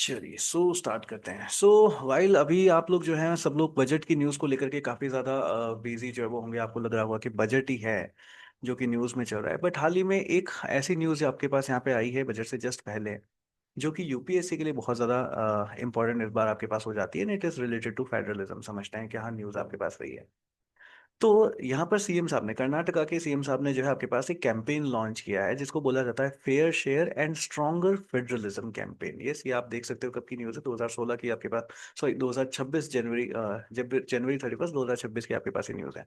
चलिए स्टार्ट करते हैं। वाइल अभी आप लोग जो है सब लोग बजट की न्यूज़ को लेकर के काफ़ी ज़्यादा बिजी जो है वो होंगे। आपको लग रहा होगा कि बजट ही है जो कि न्यूज़ में चल रहा है, बट हाल ही में एक ऐसी न्यूज़ आपके पास यहाँ पे आई है बजट से जस्ट पहले, जो कि यूपीएससी के लिए बहुत ज़्यादा इंपॉर्टेंट इस बार आपके पास हो जाती है। It is related to federalism. समझते हैं कि हाँ, न्यूज़ आपके पास रही है। तो यहाँ पर सीएम साहब ने, कर्नाटका के सीएम साहब ने जो है आपके पास एक कैंपेन लॉन्च किया है जिसको बोला जाता है fair share and stronger federalism campaign. Yes, ये आप देख सकते हो कब की न्यूज़ है, 2016 की आपके पास, सॉरी 2026 जनवरी, जब जनवरी 31 2026 की आपके पास ये न्यूज़ है।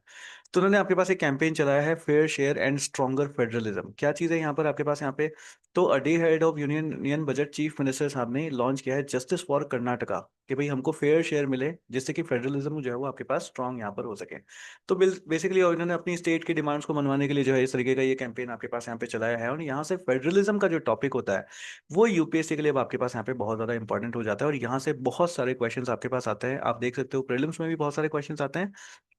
तो उन्होंने आपके पास एक कैंपेन चलाया है fair share and stronger federalism. क्या चीज़ है यहाँ पर आपके पास यहाँ पे? तो a day head of union budget chief minister साहब ने लॉन्च किया है जस्टिस फॉर कर्नाटका, कि भाई हमको फेयर शेयर मिले जिससे कि फेडरलिज्म जो है वो आपके पास स्ट्रांग यहाँ पर हो सके। तो बेसिकली इन्होंने अपनी स्टेट की डिमांड्स को मनवाने के लिए जो है इस तरीके का ये कैंपेन आपके पास यहाँ पे चलाया है। और यहाँ से फेडरलिज्म का जो टॉपिक होता है वो यूपीएससी के लिए अब आपके पास यहाँ पे बहुत ज्यादा इंपॉर्टेंट हो जाता है। और यहाँ से बहुत सारे क्वेश्चंस आपके पास आते हैं। आप देख सकते हो प्रीलिम्स में भी बहुत सारे क्वेश्चंस आते हैं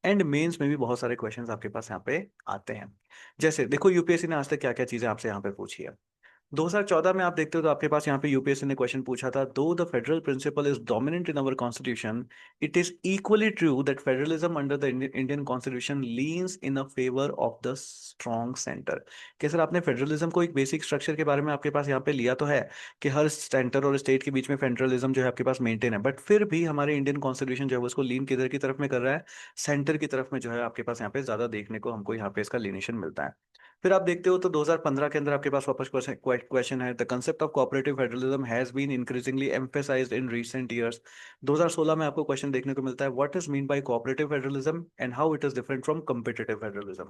एंड मेंस में भी बहुत सारे क्वेश्चंस आपके पास यहाँ पे आते हैं। जैसे देखो यूपीएससी ने आज तक क्या क्या चीजें आपसे यहाँ पे पूछी है। 2014 में आप देखते हो तो आपके पास यहाँ पे यूपीएससी ने क्वेश्चन पूछा था, though the federal principle is dominant in our constitution, it is equally true that federalism under the Indian constitution leans in a favour of the strong centre. कि सर आपने फेडरलिज्म को एक basic structure के बारे में आपके पास यहाँ पे लिया तो है कि हर सेंटर और स्टेट के बीच में फेडरलिज्म जो है आपके पास मेंटेन है, बट फिर भी हमारे इंडियन कॉन्स्टिट्यूशन जो है वो उसको लीन किधर की तरफ में कर रहा है? सेंटर की तरफ में जो है आपके पास यहाँ पे ज्यादा देखने को हमको यहाँ पे इसका लिनेशन मिलता है। फिर आप देखते हो तो 2015 के अंदर आपके पास वापस क्वेश्चन है, the concept of cooperative federalism has been increasingly emphasised in recent years. 2016 में आपको क्वेश्चन देखने को मिलता है, what is mean by cooperative federalism and how it is different from competitive federalism.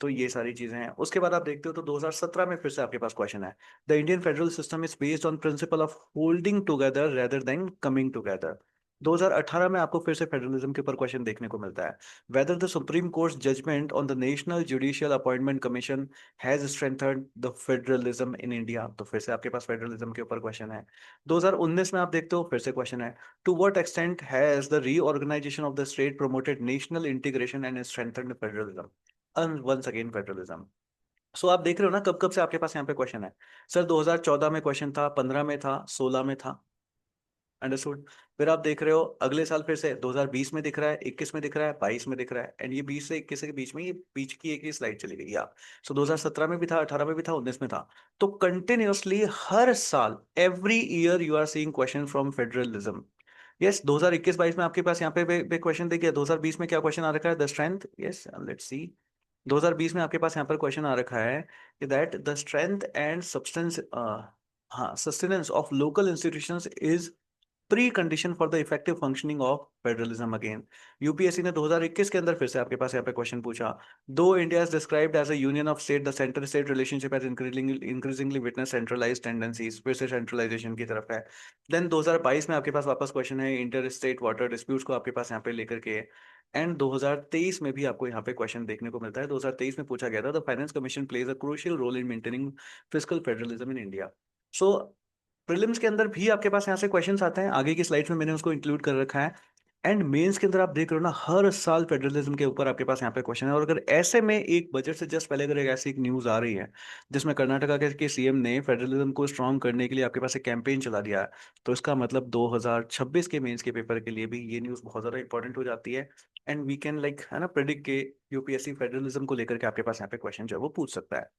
तो ये सारी चीजें हैं। उसके बाद आप देखते हो तो 2017 में फिर से आपके पास क्वेश्चन है, the Indian federal system is based on principle of holding together rather than coming together. 2018 में आपको फिर से फेडरलिज्म के ऊपर क्वेश्चन देखने को मिलता है, whether the Supreme Court's judgment on the National Judicial Appointment Commission has strengthened the federalism in India। तो फिर से आपके पास फेडरलिज्म के ऊपर क्वेश्चन है। 2019 में आप देखते हो फिर से क्वेश्चन है, to what extent has the reorganization of the state promoted national integration and strengthened federalism? And once again federalism. आप देख रहे हो ना कब कब से आपके पास यहाँ पे क्वेश्चन है। सर 2014 में क्वेश्चन था, 15 में था, 16 में था। अंडरस्टूड। फिर आप देख रहे हो अगले साल फिर से 2020 में दिख रहा है, 21 में दिख रहा है, 22 में दिख रहा है, एंड ये 20 से 21 के बीच में ये बीच की एक ही स्लाइड चली गई यार। 2017 में भी था, 18 में भी था, 19 में था। तो कंटिन्यूअसली हर साल every year you are seeing question from federalism. Yes, 2021-22 में आपके पास यहाँ पे क्वेश्चन देखिए। 2020 में क्या क्वेश्चन आ रखा है? The strength, yes let's see. 2020 में आपके पास यहाँ पर क्वेश्चन आ रखा है कि that the strength and substance, हाँ, sustenance of local institutions is pre condition for the effective functioning of federalism. Again UPSC ने 2021 के अंदर फिर से आपके पास यहाँ पे क्वेश्चन पूछा, though India is described as a union of state the centre state relationship as increasingly witness centralised tendencies. फिर से सेंट्रलाइजेशन की तरफ है। देन 2022 में आपके पास वापस क्वेश्चन है इंटर स्टेट वाटर डिस्प्यूट्स को आपके पास यहाँ पे लेकर के। एंड 2023 में भी आपको यहाँ पे क्वेश्चन देखने को मिलता है। 2023 में पूछा गया था, the finance commission plays a crucial role in maintaining fiscal federalism in India. So prelims के अंदर भी आपके पास यहाँ से क्वेश्चंस आते हैं, आगे की स्लाइड्स में मैंने उसको इंक्लूड कर रखा है। एंड मेंस के अंदर आप देख रहे हो ना हर साल फेडरलिज्म के ऊपर आपके पास यहाँ पे क्वेश्चन है। और अगर ऐसे में एक बजट से जस्ट पहले अगर एक ऐसी एक न्यूज आ रही है जिसमें कर्नाटका के सीएम ने फेडरलिज्म को स्ट्रांग करने के लिए आपके पास एक कैंपेन चला दिया है, तो इसका मतलब 2026 के मेंस के पेपर के लिए भी ये न्यूज बहुत ज्यादा इंपॉर्टेंट हो जाती है। एंड वी कैन लाइक है ना प्रिडिक्ट के यूपीएससी फेडरलिज्म को लेकर के आपके पास यहाँ पे क्वेश्चन जो है वो पूछ सकता है।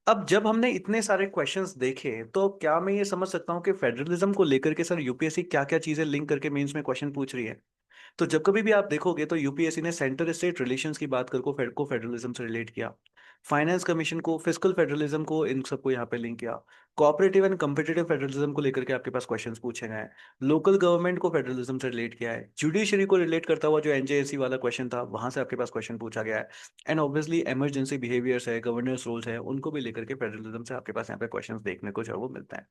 अब जब हमने इतने सारे क्वेश्चंस देखे तो क्या मैं ये समझ सकता हूँ कि फेडरलिज्म को लेकर के सर यूपीएससी क्या क्या चीजें लिंक करके मेंस में क्वेश्चन पूछ रही है? तो जब कभी भी आप देखोगे तो यूपीएससी ने सेंटर स्टेट रिलेशंस की बात को फेडरलिज्म से रिलेट किया, फाइनेंस कमीशन को, फिस्कल फेडरलिज्म को, इन सबको यहाँ पे लिंक किया। कोऑपरेटिव एंड कम्पिटिटिव फेडरलिज्म को लेकर के आपके पास क्वेश्चंस पूछे गए हैं। लोकल गवर्नमेंट को फेडरलिज्म से रिलेट किया है। जुडिशरी को रिलेट करता हुआ जो एनजेएससी वाला क्वेश्चन था वहां से आपके पास क्वेश्चन पूछा गया है। एंड ऑब्वियसली इमरजेंसी बिहेवियर्स है, गवर्नेंस रूल्स है, उनको भी लेकर के फेडरलिज्म से आपके पास यहाँ पे क्वेश्चन देखने को जो है वो मिलता है।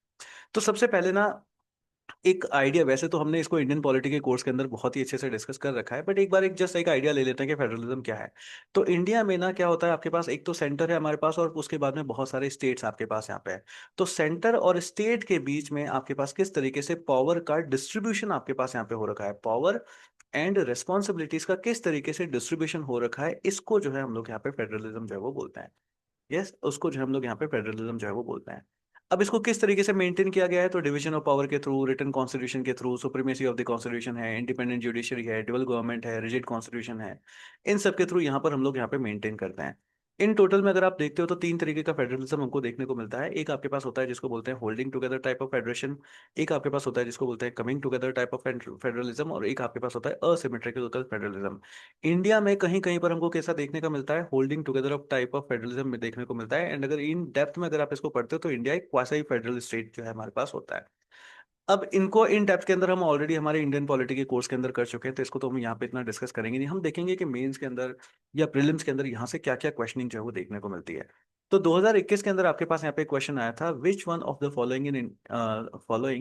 तो सबसे पहले ना एक आइडिया, वैसे तो हमने इसको इंडियन पॉलिटी के कोर्स के अंदर बहुत ही अच्छे से डिस्कस कर रखा है, बट एक बार एक जस्ट एक आइडिया ले लेते हैं कि फेडरलिज्म क्या है। तो इंडिया में ना क्या होता है, आपके पास एक तो सेंटर है हमारे पास और उसके बाद में बहुत सारे स्टेट्स आपके पास यहाँ पे है। तो सेंटर और स्टेट के बीच में आपके पास किस तरीके से पावर का डिस्ट्रीब्यूशन आपके पास यहाँ पे हो रखा है, पावर एंड रेस्पॉन्सिबिलिटीज का किस तरीके से डिस्ट्रीब्यूशन हो रखा है, इसको जो है हम लोग यहाँ पे फेडरलिज्म जो है वो बोलते हैं। यस, उसको जो हम लोग यहाँ पे फेडरलिज्म जो है वो बोलते हैं। अब इसको किस तरीके से मेंटेन किया गया है, तो डिवीजन ऑफ पावर के थ्रू, रिटन कॉन्स्टिट्यूशन के through, supremacy of the constitution है, इंडिपेंडेंट जुडिशरी है, डुअल गवर्नमेंट है, रिजिड कॉन्स्टिट्यूशन है, इन सब के थ्रू यहाँ पर हम लोग यहाँ पे मेंटेन करते हैं। इन टोटल में अगर आप देखते हो तो तीन तरीके का फेडरलिज्म हमको देखने को मिलता है। एक आपके पास होता है जिसको बोलते हैं holding together type of federation, एक आपके पास होता है जिसको बोलते हैं coming together type of federalism, और एक आपके पास होता है असिमेट्रिकल फेडरलिज्म। इंडिया में कहीं कहीं पर हमको कैसा देखने का मिलता है, holding together of type of federalism में देखने को मिलता है। एंड अगर इन डेप्थ में अगर आप इसको पढ़ते हो तो इंडिया एक क्वासी फेडरल स्टेट जो है हमारे पास होता है। अब इनको इन डेप्थ के अंदर हम ऑलरेडी हमारे इंडियन पॉलिटी के कोर्स के अंदर कर चुके हैं, तो इसको तो हम यहाँ पे इतना डिस्कस करेंगे नहीं। हम देखेंगे कि मेंस के अंदर या प्रीलिम्स के अंदर यहाँ से क्या क्या क्वेश्चनिंग जो है वो देखने को मिलती है। तो 2021 के अंदर आपके पास यहाँ पे क्वेश्चन आया था, which one of the following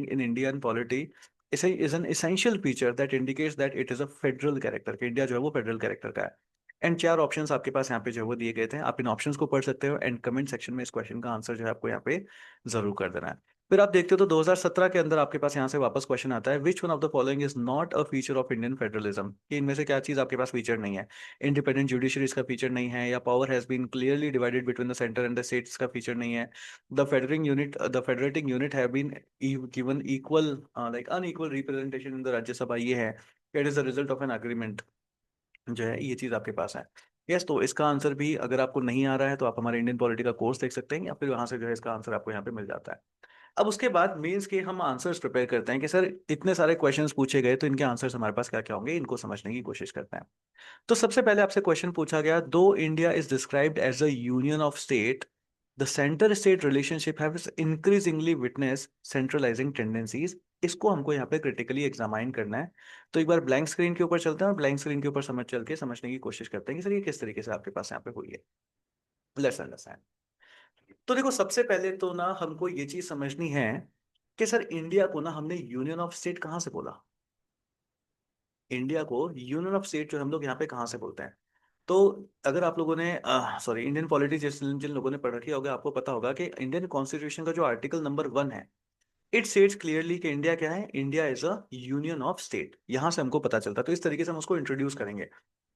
in Indian polity is an essential feature that indicates that it is a federal character, कि इंडिया जो है वो फेडरल कैरेक्टर का है। एंड चार ऑप्शंस आपके पास यहाँ पे जो है वो दिए गए थे, आप इन ऑप्शंस को पढ़ सकते हो एंड कमेंट सेक्शन में इस क्वेश्चन का आंसर जो है आपको यहाँ पे जरूर कर देना है। फिर आप देखते हो तो 2017 के अंदर आपके पास यहाँ से वापस क्वेश्चन आता है, which one of the following is not a feature of Indian federalism, कि इनमें से क्या चीज आपके पास फीचर नहीं है। इंडिपेंडेंट जुडिशरी इसका फीचर नहीं है, या power has been clearly divided between the centre and the states का फीचर नहीं है। The federating unit have been given equal like unequal representation in the Rajya Sabha, ये है। It is the result of an agreement जो है, ये चीज आपके पास है। यस, तो इसका आंसर भी अगर आपको नहीं आ रहा है तो आप हमारे इंडियन पॉलिटी का कोर्स देख सकते हैं, या फिर वहां से जो है इसका आंसर आपको यहाँ पे मिल जाता है। अब उसके बाद मेंस के हम आंसर्स प्रिपेयर करते हैं कि सर इतने सारे क्वेश्चंस पूछे गए तो इनके आंसर्स हमारे पास क्या क्या होंगे, इनको समझने की कोशिश करते हैं। तो सबसे पहले आपसे क्वेश्चन पूछा गया, though India is described as a union of state, the centre state relationship have increasingly witness centralising tendencies. इसको हमको यहाँ पे क्रिटिकली एग्जामाइन करना है। तो एक बार ब्लैंक स्क्रीन के ऊपर चलते हैं और ब्लैंक स्क्रीन के ऊपर समझने की कोशिश करते हैं कि सर ये किस तरीके से आपके पास यहाँ पे हुई है। Let's understand. तो देखो, सबसे पहले तो ना हमको ये चीज समझनी है कि सर इंडिया को ना हमने यूनियन ऑफ स्टेट कहाँ से बोला। इंडिया को यूनियन ऑफ स्टेट जो हम लोग यहाँ पे कहाँ से बोलते हैं। तो अगर आप लोगों ने सॉरी इंडियन पॉलिटी जिन जिन लोगों ने पढ़ रखी होगा, आपको पता होगा कि इंडियन कॉन्स्टिट्यूशन का जो आर्टिकल नंबर 1 है, इट स्टेट्स क्लियरली कि इंडिया क्या है, India is a union of state. यहां से हमको पता चलता है। तो इस तरीके से हम उसको इंट्रोड्यूस करेंगे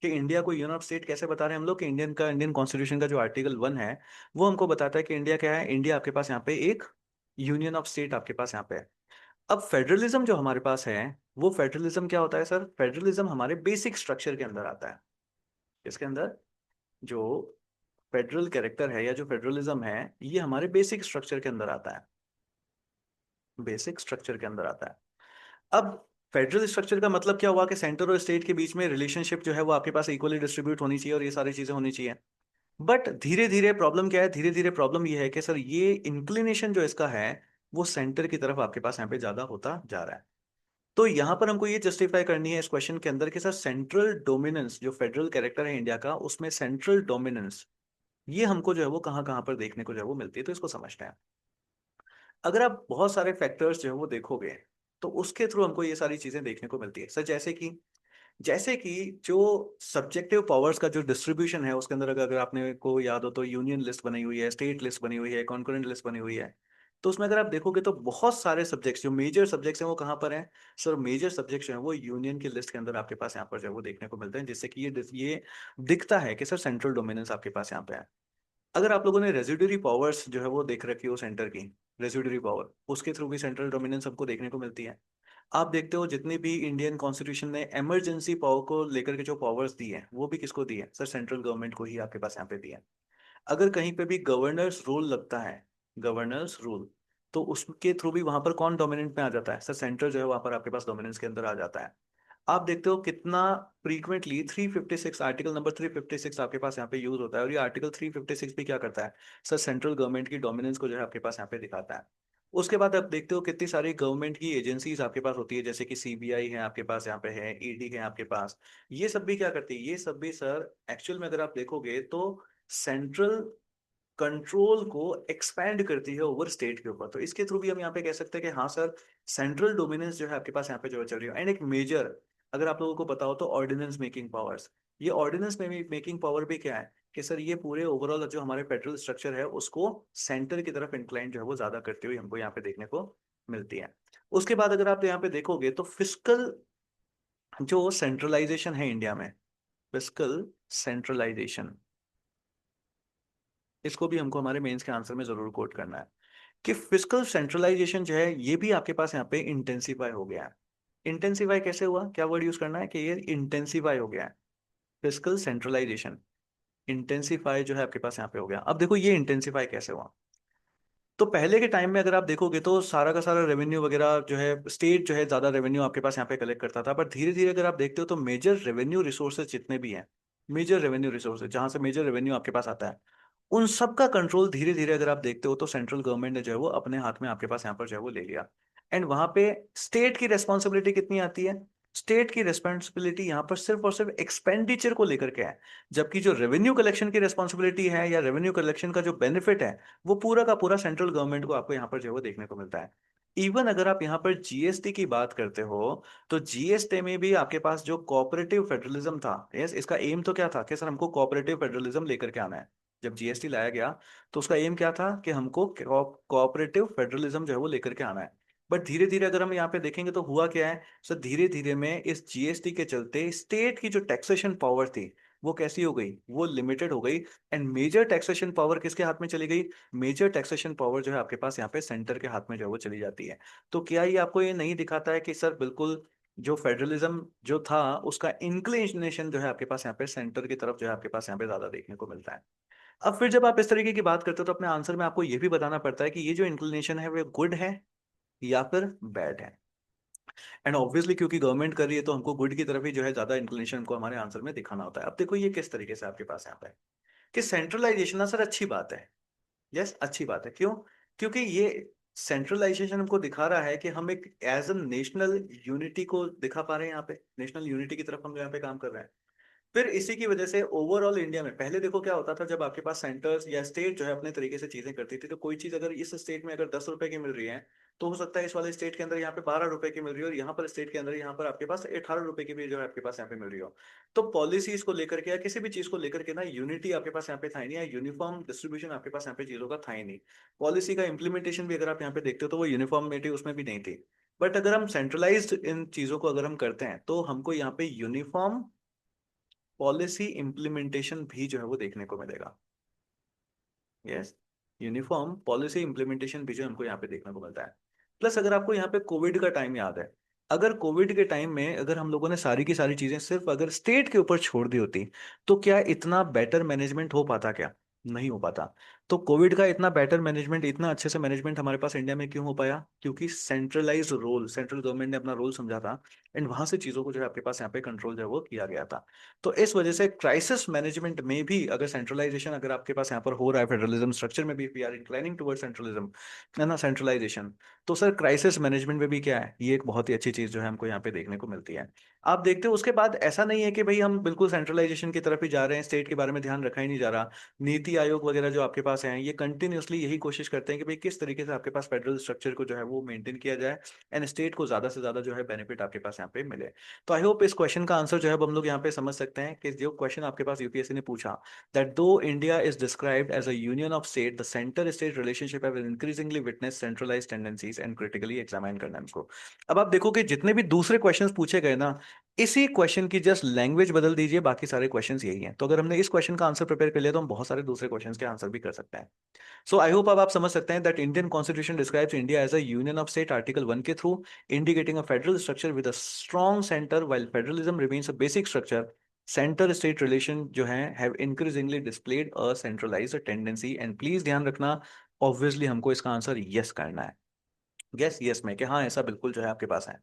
कि इंडिया को यूनियन ऑफ स्टेट कैसे बता रहे हैं हम लोग, कि इंडियन कॉन्स्टिट्यूशन का जो आर्टिकल 1 है वो हमको बताता है कि इंडिया क्या है, इंडिया आपके पास यहाँ पे एक यूनियन ऑफ स्टेट आपके पास यहाँ पे है। अब फेडरलिज्म जो हमारे पास है, वो फेडरलिज्म क्या होता है सर, फेडरलिज्म हमारे बेसिक स्ट्रक्चर के अंदर आता है। इसके अंदर जो फेडरल कैरेक्टर है या जो फेडरलिज्म है, ये हमारे बेसिक स्ट्रक्चर के अंदर आता है, बेसिक स्ट्रक्चर के अंदर आता है। अब फेडरल स्ट्रक्चर का मतलब क्या हुआ कि सेंटर और स्टेट के बीच में रिलेशनशिप जो है वो आपके पास इक्वली डिस्ट्रीब्यूट होनी चाहिए और ये सारी चीजें होनी चाहिए। बट धीरे धीरे प्रॉब्लम क्या है, धीरे धीरे प्रॉब्लम ये है कि सर ये इंक्लिनेशन जो इसका है वो सेंटर की तरफ आपके पास यहाँ पे ज्यादा होता जा रहा है। तो यहां पर हमको ये जस्टिफाई करनी है इस क्वेश्चन के अंदर कि सर सेंट्रल डोमिनेंस जो फेडरल कैरेक्टर है इंडिया का, उसमें सेंट्रल डोमिनेंस ये हमको जो है वो कहाँ कहाँ पर देखने को जो है वो मिलती है। तो इसको समझते हैं। अगर आप बहुत सारे फैक्टर्स जो है वो देखोगे तो उसके थ्रू हमको ये सारी चीजें देखने को मिलती है सर। जैसे कि जो सब्जेक्टिव पावर्स का जो डिस्ट्रीब्यूशन है उसके अंदर, अगर आपने को याद हो तो यूनियन लिस्ट बनी हुई है, स्टेट लिस्ट बनी हुई है, कॉन्करेंट लिस्ट बनी हुई है। तो उसमें अगर आप देखोगे तो बहुत सारे सब्जेक्ट्स जो मेजर सब्जेक्ट्स हैं वो कहाँ पर हैं सर, मेजर सब्जेक्ट्स जो हैं वो यूनियन की लिस्ट के अंदर आपके पास यहाँ पर जो है वो देखने को मिलते हैं, जिससे कि ये दिखता है कि सर सेंट्रल डोमिनेंस आपके पास यहाँ पे है। अगर आप लोगों ने रेजिडुअरी पावर्स जो है वो देख रखी हो सेंटर की, रेजिडुअरी पावर, उसके थ्रू भी सेंट्रल डोमिनेंस हमको देखने को मिलती है। आप देखते हो जितनी भी इंडियन कॉन्स्टिट्यूशन ने इमरजेंसी पावर को लेकर के जो पावर्स दी है वो भी किसको दी है सर, सेंट्रल गवर्नमेंट को ही आपके पास यहाँ पे दी है। अगर कहीं पे भी गवर्नर्स रूल लगता है, गवर्नर्स रूल, तो उसके थ्रू भी वहां पर कौन डोमिनेंट में आ जाता है सर, सेंटर जो है वहां पर आपके पास डोमिनेंस के अंदर आ जाता है। आप देखते हो कितना फ्रीक्वेंटली 356, आर्टिकल नंबर 356 आपके पास यहाँ पे यूज होता है, और ये आर्टिकल 356 भी क्या करता है सर, सेंट्रल गवर्नमेंट की डोमिनेंस को जो है आपके पास यहाँ पे दिखाता है। उसके बाद आप देखते हो कितनी सारी गवर्नमेंट की एजेंसीज आपके पास होती है, जैसे कि सीबीआई है आपके पास, यहाँ पे है ईडी है आपके पास। ये सब भी क्या करती है, ये सब भी सर एक्चुअल में अगर आप देखोगे तो सेंट्रल कंट्रोल को एक्सपैंड करती है ओवर स्टेट के ऊपर। तो इसके थ्रू भी हम यहाँ पे कह सकते हैं कि हाँ सर, सेंट्रल डोमिनेंस जो है आपके पास यहाँ पे जो है चल रही है। एंड एक मेजर, अगर आप लोगों को पता हो तो ऑर्डिनेंस मेकिंग पावर्स, ये ऑर्डिनेंस मेकिंग पावर भी क्या है कि सर ये पूरे ओवरऑल जो हमारे फेडरल स्ट्रक्चर है उसको सेंटर की तरफ इंक्लाइन जो है वो ज्यादा करते हुए हमको यहाँ पे देखने को मिलती है। उसके बाद अगर आप यहाँ पे देखोगे तो फिस्कल जो सेंट्रलाइजेशन है इंडिया में, फिस्कल सेंट्रलाइजेशन, इसको भी हमको हमारे मेंस के आंसर में जरूर कोट करना है। कि फिजिकल सेंट्रलाइजेशन जो है ये भी आपके पास यहाँ पे इंटेंसिफाई हो गया है। इंटेंसिफाई कैसे हुआ, क्या वर्ड यूज करना है कि ये इंटेंसिफाई हो गया है। फिजिकल सेंट्रलाइजेशन इंटेंसिफाई जो है आपके पास यहाँ पे हो गया। अब देखो ये इंटेंसिफाई कैसे हुआ। तो पहले के टाइम में अगर आप देखोगे तो सारा का सारा रेवेन्यू वगैरह जो है स्टेट जो है ज्यादा रेवेन्यू आपके पास यहाँ पे कलेक्ट करता था, पर धीरे धीरे अगर आप देखते हो तो मेजर रेवेन्यू रिसोर्सेज जितने भी हैं, मेजर रेवेन्यू रिसोर्सेज जहां से मेजर रेवेन्यू आपके पास आता है, उन सब का कंट्रोल धीरे धीरे अगर आप देखते हो तो सेंट्रल गवर्नमेंट ने जो है वो अपने हाथ में आपके पास यहाँ पर जो है वो ले लिया। एंड वहां पे स्टेट की रेस्पॉन्सिबिलिटी कितनी आती है, स्टेट की रेस्पॉन्सिबिलिटी यहाँ पर सिर्फ और सिर्फ एक्सपेंडिचर को लेकर के है, जबकि जो रेवेन्यू कलेक्शन की रेस्पॉन्सिबिलिटी है या रेवेन्यू कलेक्शन का जो बेनिफिट है वो पूरा का पूरा सेंट्रल गवर्नमेंट को आपको यहाँ पर जो है वो देखने को मिलता है। इवन अगर आप यहाँ पर जीएसटी की बात करते हो तो जीएसटी में भी आपके पास जो कोऑपरेटिव फेडरलिज्म था, यस, इसका एम तो क्या था कि सर हमको कोऑपरेटिव फेडरलिज्म लेकर के आना है। जब जीएसटी लाया गया तो उसका एम क्या था कि हमको कोऑपरेटिव फेडरलिज्म जो है वो लेकर के आना है। बट धीरे धीरे अगर हम यहाँ पे देखेंगे तो हुआ क्या है सर, धीरे धीरे में इस जीएसटी के चलते स्टेट की जो टैक्सेशन पावर थी वो कैसी हो गई, वो लिमिटेड हो गई। एंड मेजर टैक्सेशन पावर किसके हाथ में चली गई, मेजर टैक्सेशन पावर जो है आपके पास यहाँ पे सेंटर के हाथ में जो है वो चली जाती है। तो क्या ये आपको ये नहीं दिखाता है कि सर बिल्कुल जो फेडरलिज्म जो था उसका इंक्लिनेशन जो है आपके पास यहाँ पे सेंटर की तरफ जो है आपके पास यहाँ पे ज्यादा देखने को मिलता है। अब फिर जब आप इस तरीके की बात करते हो तो अपने आंसर में आपको ये भी बताना पड़ता है कि ये जो इंक्लिनेशन है वो गुड है या फिर बैड है। एंड ऑब्वियसली क्योंकि गवर्नमेंट कर रही है तो हमको गुड की तरफ ही जो है ज्यादा इंक्लिनेशन को हमारे आंसर में दिखाना होता है। अब देखो ये किस तरीके से आपके पास यहाँ पे है कि सेंट्रलाइजेशन ना सर अच्छी बात है, यस अच्छी बात है, क्यों, क्योंकि ये सेंट्रलाइजेशन हमको दिखा रहा है कि हम एक एज अ नेशनल यूनिटी को दिखा पा रहे हैं, यहाँ पे नेशनल यूनिटी की तरफ हम यहाँ पे काम कर रहे हैं। फिर इसी की वजह से ओवरऑल इंडिया में पहले देखो क्या होता था, जब आपके पास सेंटर्स या स्टेट जो है अपने तरीके से चीजें करती थी, तो कोई चीज अगर इस स्टेट में अगर 10 रुपए की मिल रही है तो हो सकता है इस वाले स्टेट के अंदर यहाँ पे 12 रुपए की मिल रही हो, और यहाँ पर स्टेट के अंदर यहाँ पर आपके पास 18 रुपए की भी जो है आपके पास यहाँ पे मिल रही हो। तो पॉलिसीज को लेकर के या किसी भी चीज को लेकर के ना यूनिटी आपके पास यहाँ पे था ही नहीं, या यूनिफॉर्म डिस्ट्रीब्यूशन आपके पास यहाँ पे चीजों का था ही नहीं। पॉलिसी का इंप्लीमेंटेशन भी अगर आप यहाँ पे देखते हो तो वो यूनिफॉर्मिटी उसमें भी नहीं थी। बट अगर हम सेंट्रलाइज्ड इन चीजों को अगर हम करते हैं तो हमको यहाँ पे यूनिफॉर्म पॉलिसी इंप्लीमेंटेशन भी जो है वो देखने को मिलेगा। यस, यूनिफॉर्म पॉलिसी इंप्लीमेंटेशन भी जो हमको यहाँ पे देखने को मिलता है। प्लस अगर आपको यहाँ पे कोविड का टाइम याद है, अगर कोविड के टाइम में अगर हम लोगों ने सारी की सारी चीजें सिर्फ अगर स्टेट के ऊपर छोड़ दी होती तो क्या इतना बेटर मैनेजमेंट हो पाता, क्या नहीं हो पाता। तो कोविड का इतना बेटर मैनेजमेंट, इतना अच्छे से मैनेजमेंट हमारे पास इंडिया में क्यों हो पाया, क्योंकि सेंट्रलाइज रोल, सेंट्रल गवर्नमेंट ने अपना रोल समझा था। एंड वहां से चीजों को जो है आपके पास यहाँ पे कंट्रोल जो है वो किया गया था। तो इस वजह से क्राइसिस मैनेजमेंट में भी अगर सेंट्रलाइजेशन अगर आपके पास यहाँ पर हो रहा है, फेडरलिज्म स्ट्रक्चर में भी we are inclining toward centralism, है ना, सेंट्रलाइजेशन, तो सर क्राइसिस मैनेजमेंट में भी क्या है, ये एक बहुत ही अच्छी चीज जो है हमको यहाँ पे देखने को मिलती है। आप देखते हो उसके बाद ऐसा नहीं है कि भाई हम बिल्कुल सेंट्रलाइजेशन की तरफ ही जा रहे हैं, स्टेट के बारे में ध्यान रखा ही नहीं जा रहा। नीति आयोग वगैरह जो आपके पास है ये कंटिन्यूअसली यही कोशिश करते हैं कि भाई किस तरीके से आपके पास फेडरल स्ट्रक्चर को जो है वो मेंटेन किया जाए एंड स्टेट को ज्यादा से ज्यादा जो है बेनिफिट आपके पास यहाँ पे मिले। तो आई होप इस क्वेश्चन का आंसर जो है अब हम लोग यहाँ पे समझ सकते हैं कि जो क्वेश्चन आपके पास यूपीएससी ने पूछा, that though India is described as a union of state, the centre state relationship have increasingly witness centralised tendencies and critically examine करना है इसको। अब आप देखो कि जितने भी दूसरे क्वेश्चंस पूछे गए ना, इसी क्वेश्चन की जस्ट लैंग्वेज बदल दीजिए, बाकी सारे क्वेश्चंस यही हैं। तो अगर हमने इस क्वेश्चन का आंसर प्रिपेयर कर लिया तो हम बहुत सारे दूसरे क्वेश्चंस के आंसर भी कर सकते हैं। सो आई होप अब आप समझ सकते हैं that Indian constitution describes India as a union of state article 1 के through, indicating a federal structure with a strong center while federalism remains a basic structure. Centre state relation जो है have increasingly displayed a centralised tendency. And please ध्यान रखना, obviously हमको इसका answer yes करना है, yes yes में कि हाँ ऐसा बिल्कुल जो है आपके पास है।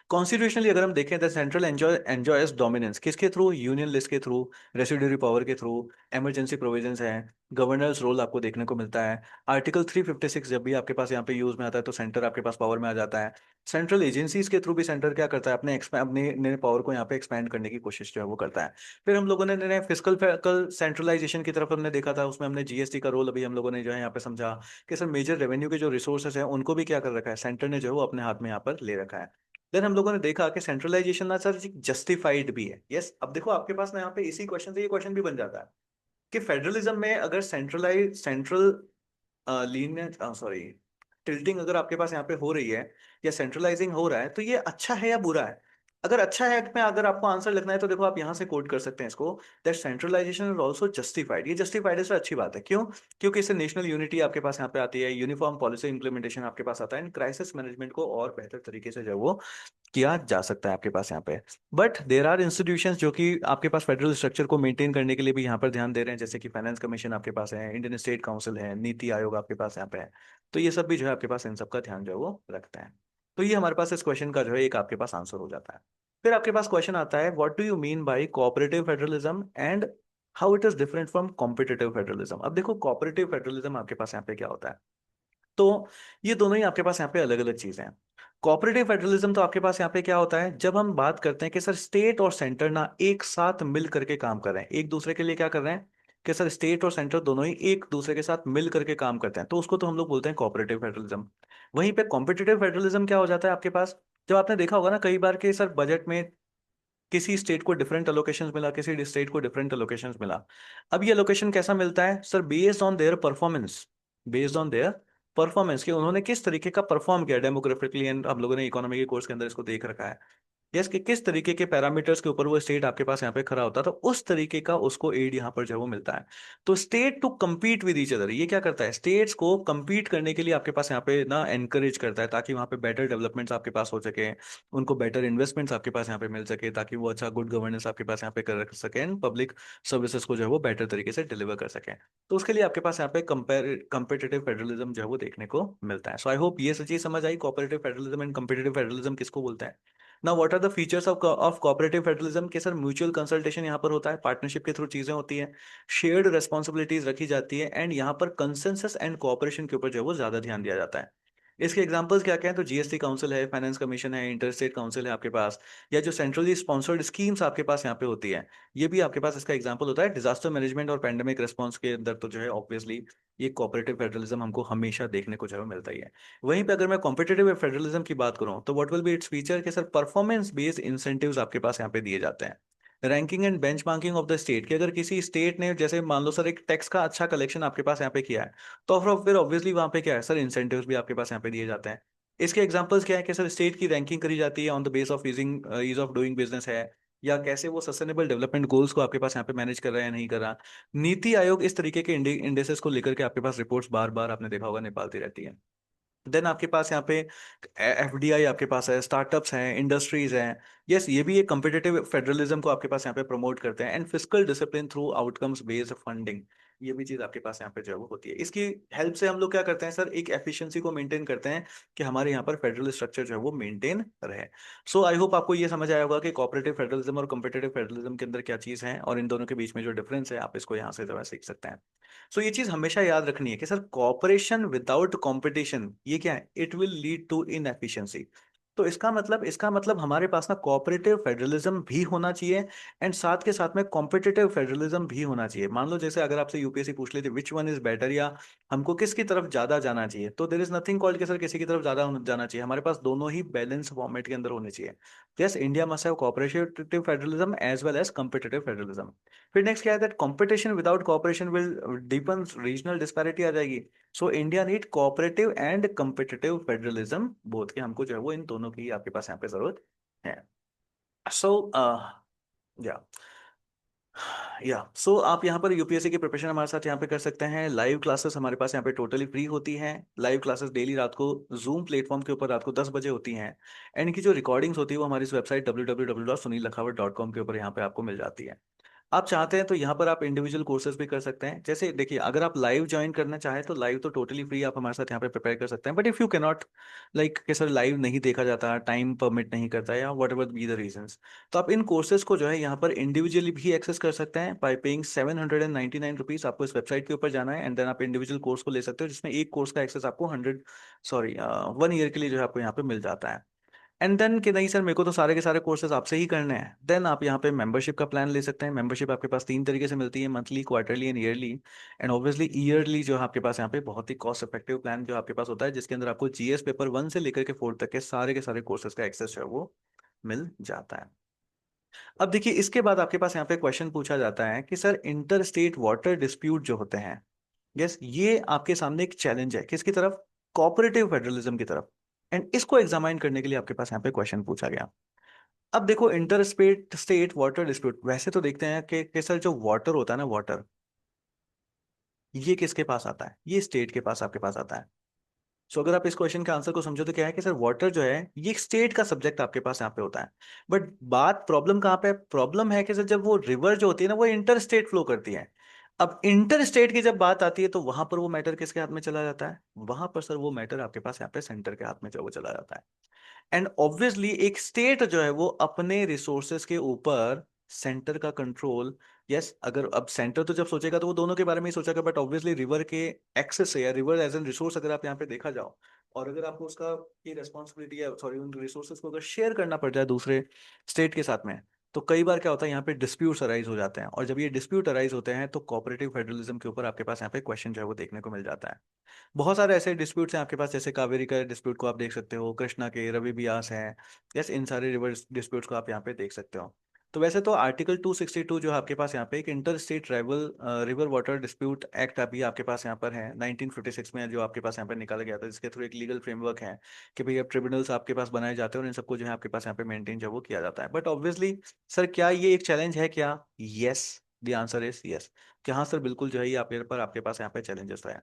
कॉन्स्टिट्यूशनली अगर हम देखें द सेंट्रल एंजॉयज डोमिनेंस किसके थ्रू, यूनियन लिस्ट के थ्रू, रेसिड्यूरी पावर के थ्रू, इमरजेंसी प्रोविजंस है, गवर्नर्स रोल आपको देखने को मिलता है। आर्टिकल 356 जब भी आपके पास यहाँ पे यूज में आता है तो सेंटर आपके पास पावर में आ जाता है। सेंट्रल एजेंसीज के थ्रू भी सेंटर क्या करता है, अपने पावर को यहाँ पे एक्सपैंड करने की कोशिश जो है वो करता है। फिर हम लोगों ने फिजिकल सेंट्रलाइजेशन की तरफ हमने देखा था, उसमें हमने जीएसटी का रोल अभी हम लोगों ने जो है यहाँ पे समझा कि सर मेजर रेवेन्यू के जो रिसोर्सेज है उनको भी क्या कर रखा है, सेंटर ने जो है वो अपने हाथ में यहाँ पर ले रखा है। देन हम लोगों ने देखा कि सेंट्रलाइजेशन ना सर जस्टिफाइड भी है। यस, अब देखो आपके पास ना यहाँ पे इसी क्वेश्चन से ये क्वेश्चन भी बन जाता है कि फेडरलिज्म में अगर सेंट्रल लीनियंट सॉरी टिल्टिंग अगर आपके पास यहाँ पे हो रही है या सेंट्रलाइजिंग हो रहा है तो ये अच्छा है या बुरा है। अगर अच्छा है में अगर आपको आंसर लिखना है तो देखो आप यहाँ से कोट कर सकते हैं इसको, that centralisation is also justified. ये जस्टिफाइड है सर, अच्छी बात है। क्यों? क्योंकि इससे नेशनल यूनिटी आपके पास यहाँ पे आती है, यूनिफॉर्म पॉलिसी इंप्लीमेंटेशन आपके पास आता है, एंड क्राइसिस मैनेजमेंट को और बेहतर तरीके से जो है वो किया जा सकता है आपके पास यहाँ पे। बट देर आर इंस्टीट्यूशंस जो कि आपके पास फेडरल स्ट्रक्चर को मेंटेन करने के लिए भी यहाँ पर ध्यान दे रहे हैं, जैसे कि फाइनेंस कमीशन आपके पास है, इंडियन स्टेट काउंसिल है, नीति आयोग आपके पास यहाँ पे है। तो ये सब भी जो है आपके पास इन सब का ध्यान जो है वो रखता है। तो ये हमारे पास इस क्वेश्चन का जो है एक आपके पास आंसर हो जाता है। फिर आपके पास क्वेश्चन आता है, what do you mean by cooperative federalism and how it is different from competitive federalism. अब देखो कोऑपरेटिव फेडरलिज्म आपके पास यहाँ पे क्या होता है। तो ये दोनों ही आपके पास यहाँ पे अलग अलग चीजें हैं। कोऑपरेटिव फेडरलिज्म तो आपके पास यहाँ पे क्या होता है, जब हम बात करते हैं कि सर स्टेट और सेंटर ना एक साथ मिल करके काम कर रहे हैं, एक दूसरे के लिए क्या कर रहे हैं, कि सर स्टेट और सेंटर दोनों ही एक दूसरे के साथ मिल करके काम करते हैं, तो उसको तो हम लोग बोलते हैं कोऑपरेटिव फेडरलिज्म। वहीं पे कॉम्पिटिटिव फेडरलिज्म क्या हो जाता है आपके पास, जब आपने देखा होगा ना कई बार के सर बजट में किसी स्टेट को डिफरेंट अलोकेशंस मिला, किसी स्टेट को डिफरेंट अलोकेशंस मिला। अब ये अलोकेशन कैसा मिलता है sir, based on their performance, based on their performance, कि उन्होंने किस तरीके का परफॉर्म किया डेमोग्राफिकली, एंड हम लोगों ने इकोनॉमी के कोर्स के अंदर इसको देख रखा है। यस, कि किस तरीके के पैरामीटर्स के ऊपर वो स्टेट आपके पास यहाँ पे खड़ा होता है, तो उस तरीके का उसको एड यहाँ पर जो है वो मिलता है। तो state to compete with each other, ये क्या करता है, स्टेट्स को compete करने के लिए आपके पास यहाँ पे ना एनकरेज करता है, ताकि वहाँ पे बेटर डेवलपमेंट्स आपके पास हो सके, उनको बेटर इन्वेस्टमेंट्स आपके पास यहाँ पे मिल सके, ताकि वो अच्छा गुड गवर्नेंस आपके पास यहाँ पे कर सके, एंड पब्लिक सर्विसेज को जो है वो बेटर तरीके से डिलीवर कर सके। तो उसके लिए आपके पास यहाँ पे कंपेटिटिव फेडरलिज्म जो है वो देखने को मिलता है। सो आई होप ये चीज समझ आई, cooperative federalism and competitive federalism किसको बोलते हैं। Now what are the features of cooperative federalism, के सर म्यूचुअल कंसल्टेशन यहाँ पर होता है, पार्टनरशिप के थ्रू चीजें होती है, शेयर्ड रेस्पॉन्सिबिलिटीज रखी जाती है, एंड यहाँ पर कंसेंसस एंड कोऑपरेशन के ऊपर जो है वो ज्यादा ध्यान दिया जाता है। इसके एग्जांपल्स क्या क्या है, तो जीएसटी काउंसिल है, फाइनेंस कमीशन है, इंटरस्टेट काउंसिल है आपके पास, या जो सेंट्रली स्पॉन्सर्ड स्कीम्स आपके पास यहाँ पे होती है, ये भी आपके पास इसका एग्जांपल होता है। डिजास्टर मैनेजमेंट और पैंडेमिक रिस्पॉन्स के अंदर तो जो है ऑब्वियसली ये कोऑपरेटिव फेडरलिज्म हमको हमेशा देखने को जो है मिलता ही है। वहीं पे अगर मैं कॉम्पिटेटिव फेडरलिज्म की बात करूं, तो what will be its feature, के सर परफॉर्मेंस बेस्ड इंसेंटिव्स आपके पास यहाँ पे दिए जाते हैं। Ranking and benchmarking of the state, कि अगर किसी स्टेट ने जैसे मान लो सर एक टैक्स का अच्छा कलेक्शन आपके पास यहाँ पे किया है, तो फिर ऑब्वियसली वहां पे क्या है सर, इंसेंटिव्स भी आपके पास यहाँ पे दिए जाते हैं। इसके एग्जांपल्स क्या है, कि सर स्टेट की रैंकिंग करी जाती है on the base of using ease of doing business है, या कैसे वो सस्टेनेबल डेवलपमेंट गोल्स को आपके पास यहाँ पे मैनेज कर रहा है या नहीं कर रहा। नीति आयोग इस तरीके के इंडेसेस को लेकर के आपके पास रिपोर्ट्स बार बार आपने देखा होगा निकालती रहती है। देन आपके पास यहाँ पे एफडीआई आपके पास है, स्टार्टअप्स हैं, इंडस्ट्रीज हैं। यस, ये भी एक कम्पिटिटिव फेडरलिज्म को आपके पास यहाँ पे प्रमोट करते हैं, and fiscal discipline through outcomes based funding, ये भी चीज आपके पास यहाँ पे जो है वो होती है। इसकी हेल्प से हम लोग क्या करते हैं सर, एक एफिशिएंसी को मेंटेन करते हैं, कि हमारे यहाँ पर फेडरल स्ट्रक्चर जो है वो मेंटेन रहे। सो आई होप आपको ये समझ आया होगा कि कोऑपरेटिव फेडरलिज्म और कम्पिटिटिव फेडरलिज्म के अंदर क्या चीज है, और इन दोनों के बीच में जो डिफरेंस है आप इसको यहाँ से जो है सीख सकते हैं। सो ये चीज हमेशा याद रखनी है कि सर कॉपरेशन विदाउट कंपटीशन ये क्या है, it will lead to inefficiency. तो इसका मतलब हमारे पास ना कोऑपरेटिव फेडरलिज्म भी होना चाहिए, एंड साथ के साथ में कॉम्पिटिटिव फेडरलिज्म भी होना चाहिए। मान लो जैसे अगर आपसे यूपीएससी पूछ लेते विच वन इज बेटर, या हमको किसकी तरफ ज्यादा जाना चाहिए, तो देर इज नथिंग कॉल्ड कि सर किसी की तरफ ज्यादा जाना चाहिए, हमारे पास दोनों ही बैलेंस फॉर्मेट के अंदर होने चाहिए। Yes, India must have cooperative federalism as well as competitive federalism. फिर नेक्स्ट क्या है, that competition without cooperation will deepen regional disparity आ जाएगी। So India need cooperative and competitive federalism both, के हमको जो है वो इन दोनों की आपके पास यहाँ पे जरूरत है। सो या सो आप यहाँ पर यूपीएससी की प्रिपरेशन हमारे साथ यहाँ पे कर सकते हैं। लाइव क्लासेस हमारे पास यहाँ पे टोटली फ्री होती हैं। लाइव क्लासेस डेली रात को जूम प्लेटफॉर्म के ऊपर रात को 10 बजे होती हैं, एंड इनकी जो रिकॉर्डिंग्स होती है वो हमारी इस वेबसाइट www.sunillakhavat.com के ऊपर यहाँ पे आपको मिल जाती है। आप चाहते हैं तो यहाँ पर आप इंडिविजुअल कोर्सेज भी कर सकते हैं। जैसे देखिए, अगर आप लाइव ज्वाइन करना चाहें तो लाइव तो टोटली फ्री आप हमारे साथ यहाँ पे प्रिपेयर कर सकते हैं, but if you can not, like कि सर लाइव नहीं देखा जाता, टाइम परमिट नहीं करता, या what ever be the reasons, तो आप इन कोर्सेज को जो है यहाँ पर इंडिविजुअली भी एक्सेस कर सकते हैं बाय पेइंग ₹799। आपको इस वेबसाइट के ऊपर जाना है, एंड देन आप इंडिविजुअल कोर्स को ले सकते हो, जिसमें एक कोर्स का एक्सेस आपको 1 ईयर के लिए जो है आपको यहाँ पे मिल जाता है। एंड देन कि नहीं सर मेरे को तो सारे के सारे कोर्सेज आपसे ही करने हैं, देन आप यहाँ पे मेंबरशिप का प्लान ले सकते हैं। मेंबरशिप आपके पास 3 तरीके से मिलती है, monthly, quarterly and yearly. And obviously yearly जो है आपके पास यहाँ पे बहुत ही कॉस्ट इफेक्टिव प्लान जो आपके पास होता है, जिसके अंदर आपको जीएस पेपर 1 से लेकर के 4 तक के सारे कोर्सेज का एक्सेस जो है वो मिल जाता है। अब देखिए, इसके बाद आपके पास यहाँ पे क्वेश्चन पूछा जाता है कि sir inter state water dispute जो होते हैं, यस, ये आपके सामने एक चैलेंज है किसकी तरफ, कोऑपरेटिव फेडरलिज्म की तरफ। एंड इसको एग्जामाइन करने के लिए आपके पास यहाँ पे क्वेश्चन पूछा गया। अब देखो, inter state state water dispute, वैसे तो देखते हैं कि सर जो वाटर होता है ना, वाटर, ये किसके पास आता है? ये स्टेट के पास आपके पास आता है। सो अगर आप इस क्वेश्चन के आंसर को समझो तो क्या है कि सर वाटर जो है ये स्टेट का सब्जेक्ट आपके पास यहाँ पे होता है। बट बात, प्रॉब्लम कहाँ पे है? प्रॉब्लम है कि सर जब वो रिवर जो होती है ना, वो इंटर स्टेट फ्लो करती है। अब इंटर स्टेट की जब बात आती है तो वहां पर वो मैटर किसके हाथ में चला जाता है? वहां पर सर वो मैटर आपके पास यहाँ पे सेंटर के हाथ में जो वो चला जाता है। एंड ऑब्वियसली एक स्टेट जो है वो अपने रिसोर्सेज के ऊपर सेंटर का कंट्रोल, यस, अगर अब सेंटर तो जब सोचेगा तो वो दोनों के बारे में ही सोचेगा, बट ऑब्वियसली रिवर के एक्सेस से, या रिवर एज एन रिसोर्स अगर आप यहाँ पे देखा जाओ, और अगर आपको उसका ये रेस्पॉन्सिबिलिटी है, सॉरी, उन रिसोर्सेज को अगर शेयर करना पड़ जाए दूसरे स्टेट के साथ में, तो कई बार क्या होता है, यहाँ पे डिस्प्यूट्स अराइज हो जाते हैं। और जब ये डिस्प्यूट अराइज होते हैं तो कोऑपरेटिव फेडरलिज्म के ऊपर आपके पास यहाँ पे क्वेश्चन जो है वो देखने को मिल जाता है। बहुत सारे ऐसे डिस्प्यूट्स हैं आपके पास, जैसे कावेरी का डिस्प्यूट को आप देख सकते हो, कृष्णा के, रवि ब्यास हैं, यस, इन सारे रिवर डिस्प्यूट्स को आप यहाँ पे देख सकते हो। तो वैसे तो आर्टिकल 262 जो है आपके पास यहाँ पे एक inter state tribal river water dispute act अभी आपके पास यहाँ पर है 1956 में, जो आपके पास यहाँ पर निकाला गया था, जिसके थ्रू एक लीगल फ्रेमवर्क है कि भाई अब ट्रिब्यूनल्स आपके पास बनाए जाते हैं और इन सबको जो है आपके पास यहाँ पे मेंटेन जो है वो किया जाता है। बट ऑब्वियसली सर क्या ये एक चैलेंज है क्या? Yes, the answer is yes. कि हाँ सर, बिल्कुल जो है ये आपके पास यहाँ पे चैलेंजेस है।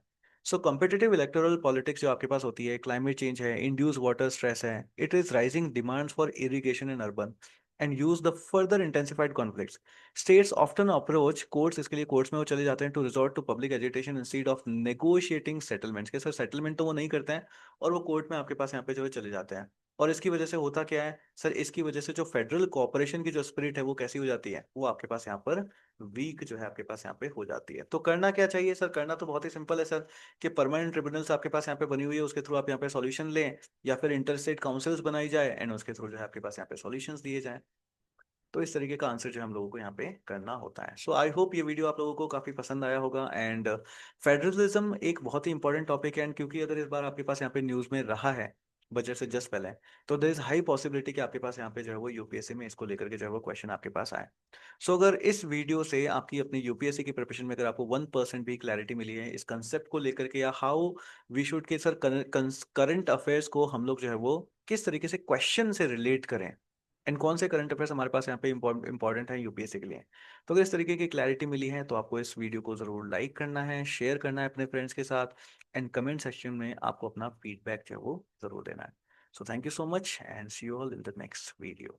सो कॉम्पिटिटिव इलेक्टोरल पॉलिटिक्स जो आपके पास होती है, क्लाइमेट चेंज है, इंड्यूस वाटर स्ट्रेस है, it is rising demands for irrigation in urban and use the further intensified conflicts. States often approach courts, इसके लिए कोर्ट्स में वो चले जाते हैं to resort to public agitation instead of negotiating settlements, के sir settlement तो वो नहीं करते हैं, और वो कोर्ट में आपके पास यहाँ पे जो है चले जाते हैं। और इसकी वजह से होता क्या है सर? इसकी वजह से जो फेडरल कोऑपरेशन की जो स्पिरिट है वो कैसी हो जाती है? वो आपके पास यहाँ पर वीक जो है आपके पास यहाँ पे हो जाती है। तो करना क्या चाहिए सर? करना तो बहुत ही सिंपल है सर, कि परमानेंट ट्रिब्यूनल्स आपके पास यहाँ पे बनी हुई है, उसके थ्रू आप यहाँ पे सॉल्यूशन लें, या फिर इंटर स्टेट काउंसिल्स बनाई जाए एंड उसके थ्रू जो है आपके पास यहाँ पे सॉल्यूशंस दिए जाएं। तो इस तरीके का आंसर जो हम लोगों को यहाँ पे करना होता है। सो आई होप ये वीडियो आप लोगों को काफी पसंद आया होगा। एंड फेडरलिज्म एक बहुत ही इंपॉर्टेंट टॉपिक है, एंड क्योंकि अगर इस बार आपके पास यहाँ पे न्यूज में रहा है बजट से जस्ट पहले, तो देर इज हाई पॉसिबिलिटी कि आपके पास यहाँ पे जो है वो यूपीएससी में इसको लेकर के जो है वो क्वेश्चन आपके पास आए। सो अगर इस वीडियो से आपकी अपनी यूपीएससी की प्रिपरेशन में अगर आपको 1% भी क्लैरिटी मिली है इस कंसेप्ट को लेकर के, या हाउ वी शुड के सर करंट अफेयर्स को हम लोग जो है वो किस तरीके से क्वेश्चन से रिलेट करें, एंड कौन से करंट अफेयर्स हमारे पास यहाँ पे इंपॉर्टेंट है यूपीएससी के लिए, तो अगर इस तरीके की क्लैरिटी मिली है तो आपको इस वीडियो को जरूर लाइक करना है, शेयर करना है अपने फ्रेंड्स के साथ, एंड कमेंट सेक्शन में आपको अपना फीडबैक जो है वो जरूर देना है। So thank you so much and see you all in the next video.